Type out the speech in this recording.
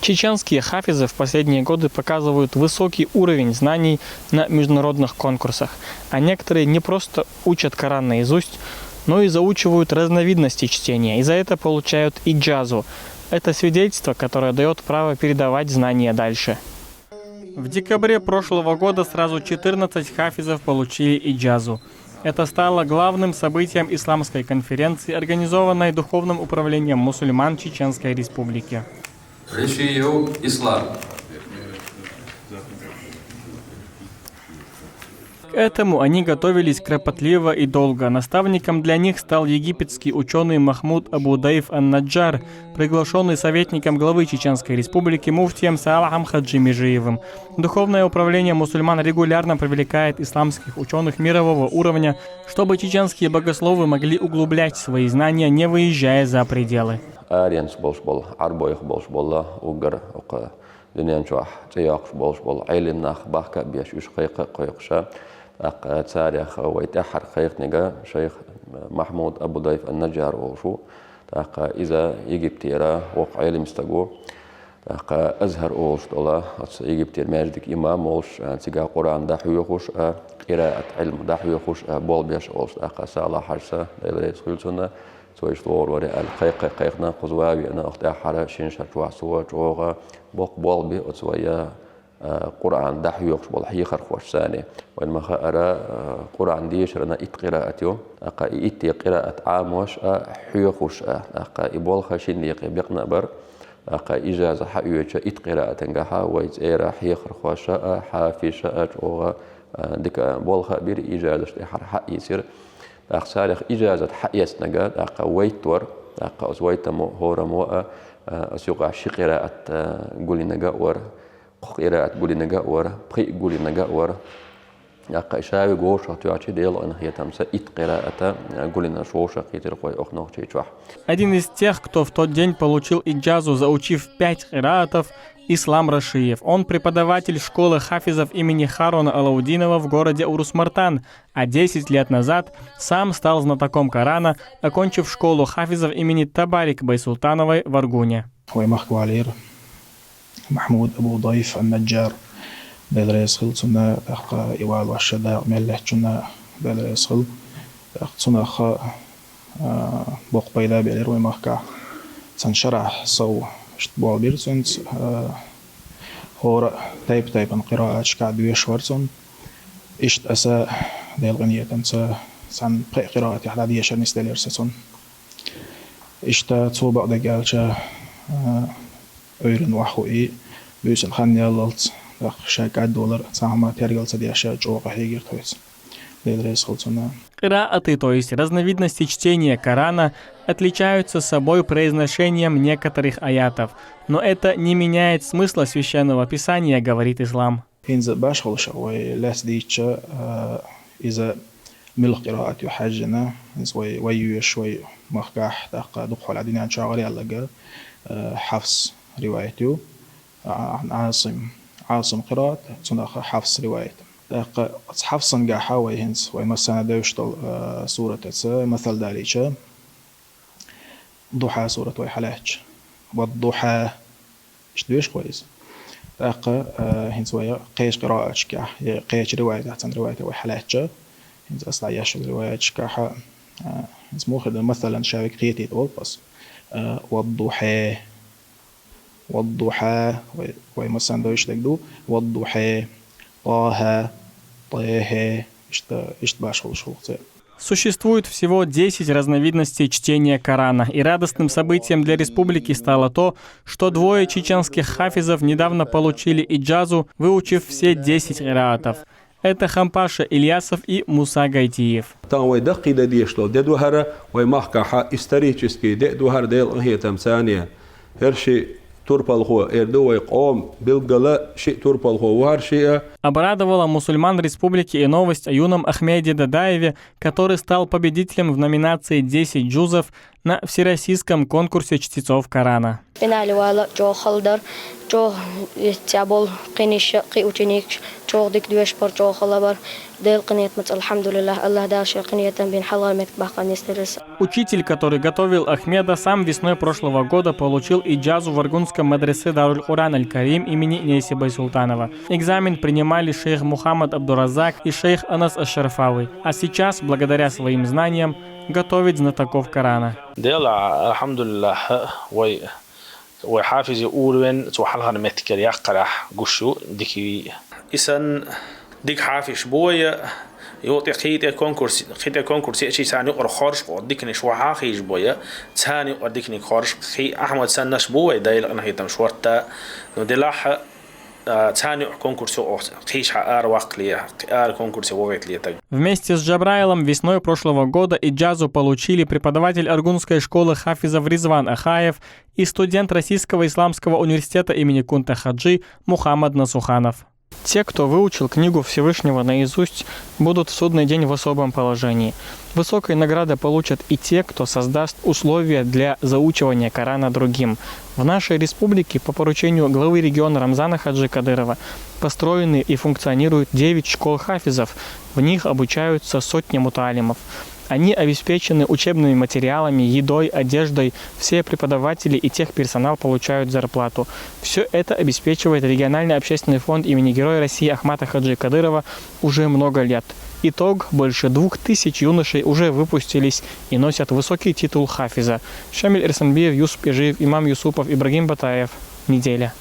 Чеченские хафизы в последние годы показывают высокий уровень знаний на международных конкурсах, а некоторые не просто учат Коран наизусть, но и заучивают разновидности чтения, и за это получают иджазу. Это свидетельство, которое дает право передавать знания дальше. В декабре прошлого года сразу 14 хафизов получили иджазу. Это стало главным событием исламской конференции, организованной Духовным управлением мусульман Чеченской Республики. К этому они готовились кропотливо и долго. Наставником для них стал египетский ученый Махмуд Абу-Дайф ан-Наджар, приглашенный советником главы Чеченской Республики муфтием Салахом Хаджи Межиевым. Духовное управление мусульман регулярно привлекает исламских ученых мирового уровня, чтобы чеченские богословы могли углублять свои знания, не выезжая за пределы. تاريخ ويتحر خيخ نجا شيخ محمود أبو ضيف النجار وشو إذا يجيبتيرا وقع علم استجو أزهر أوش دولا يجيبتير ماجدك إمام أوش تجا قرآن دحيوخش قراءة علم دحيوخش بول بيش أوش سالا حرسة ليلة خلصنا سويش دور ورا الخيق خيقنا قزواوي أنا أختار شنشة جوا سوا جوغا بول بي أتسويا قرآن دحيوخش بالحي خرخوش ثاني وإنما خأرا قرآن ديش رنا إت قراءته إت قراءة عاموش حيوخش إبول خشين ليق بيقنا بر إجازة حيوش إت قراءة جها ويز إيرا حي خرخوش حافش جوغا دك بول خبير إجازة حر حق يصير سارخ إجازة حق يسنجا ويتور أزويتمو هورمو أسيقع شي قراءة قولي نجا ور قراءة قولي نجا ور بقي قولي نجا ور شاوي غوشة تعطي ديال أن هي تمسا إت قراءة قولي نشوشة كتير قوي أخنوخ تيجوا. Один из тех, кто в тот день получил иджазу, заучив 5 қираатов, Ислам Рашиев. Он преподаватель школы хафизов имени Харуна Алаудинова в городе Урус-Мартан, а 10 лет назад сам стал знатоком Корана, окончив школу хафизов имени Табарик Байсултановой в Аргуне. محمود أبو ضيف النجار دلريس خل صنا أخ يوال والشداء ملة جنا دلريس خل صنا أخ بق بيلا بيلر ومحكا سنشرح صو اشتبال بيرسونس هور تايب قراءة شكا دويش ورسون اشت أسا ديل غنية تنسى سن قراءة يحدى شرنس دلير سسون اشت تصوبق دقالشا öğren vahuyi büyüsün xanyalalt şakad dolar сама тергался диаша джоға хегер тоис делрес холцуна. Қирааты, то есть разновидности чтения Корана, отличаются собой произношением некоторых аятов, но это не меняет смысла священного писания, говорит ислам. إنز باشخل شوي لاس ديتشا إذا مل قراءة يحجنا إنز ويو شوي مخكاح تاق دخول عدنا عن شاغري على حفص روايته عن عاصم قراءة صناخ حفص روايته حفص نجاحا ويهنس ويمسنا دوشتل سورة مثل داليشا ضحى سورة ويحلاج والضحى اشتويش كويس هنس ويا قيش قراءة شكا قيش رواية أحسن رواية ويحلاج هنس أصلا ياش رواية شكا هنس موخد مثلا شابك قيتي تقول بس والضحى والضحى ويمسن دوش تقدو والضحى طه اشتباشل шулцы. Существует всего 10 разновидностей чтения Корана, и радостным событием для республики стало то, что 2 чеченских хафизов недавно получили иджазу, выучив все 10 қираатов. Это Хампаша Ильясов и Муса Гайтиев. Обрадовала мусульман республики и новость о юном Ахмеде Дадаеве, который стал победителем в номинации 10 джузов на всероссийском конкурсе чтецов Корана. чог тябол қиниш қи ученик чог дик дуэш пар чог халабар дел қиният мат алхамдулиллах Аллах дальше қиниятан бин халал мет бахан истерис. Учитель, который готовил Ахмеда, сам весной прошлого года получил иджазу в Аргунском мадресе Даруль Куран Аль-Карим имени Неси Байсултанова. Экзамен принимали шейх Мухаммад Абдуразак и шейх Анас Аш-Шарафави. А сейчас, благодаря своим знаниям, готовит знатоков Корана. دل الحمد لله وحافظ أورين توحلها نمتكر يقرح قشو ديكي إسن ديك حافظ بويا يوطي خيطة كونكورس شيء ثاني أو خارج وديكني شو حاخيج بويا ثاني وديكني خارج خي أحمد سنش بويا دايل أنا هي تمشورتا ندلح ثاني كونكورس أو خيش حقار وقلية كونكورس وقت ليه. Вместе с Джабраилом весной прошлого года иджазу получили преподаватель Аргунской школы хафизов Ризван Ахаев и студент Российского исламского университета имени Кунта Хаджи Мухаммад Насуханов. Те, кто выучил книгу Всевышнего наизусть, будут в судный день в особом положении. Высокие награды получат и те, кто создаст условия для заучивания Корана другим. В нашей республике по поручению главы региона Рамзана Хаджи Кадырова построены и функционируют 9 школ хафизов. В них обучаются сотни муталимов. Они обеспечены учебными материалами, едой, одеждой. Все преподаватели и техперсонал получают зарплату. Все это обеспечивает региональный общественный фонд имени Героя России Ахмата Хаджи Кадырова уже много лет. Итог: больше 2000 юношей уже выпустились и носят высокий титул хафиза. Шамиль Эрсанбиев, Юсуп Ежиев, Имам Юсупов, Ибрагим Батаев. Неделя.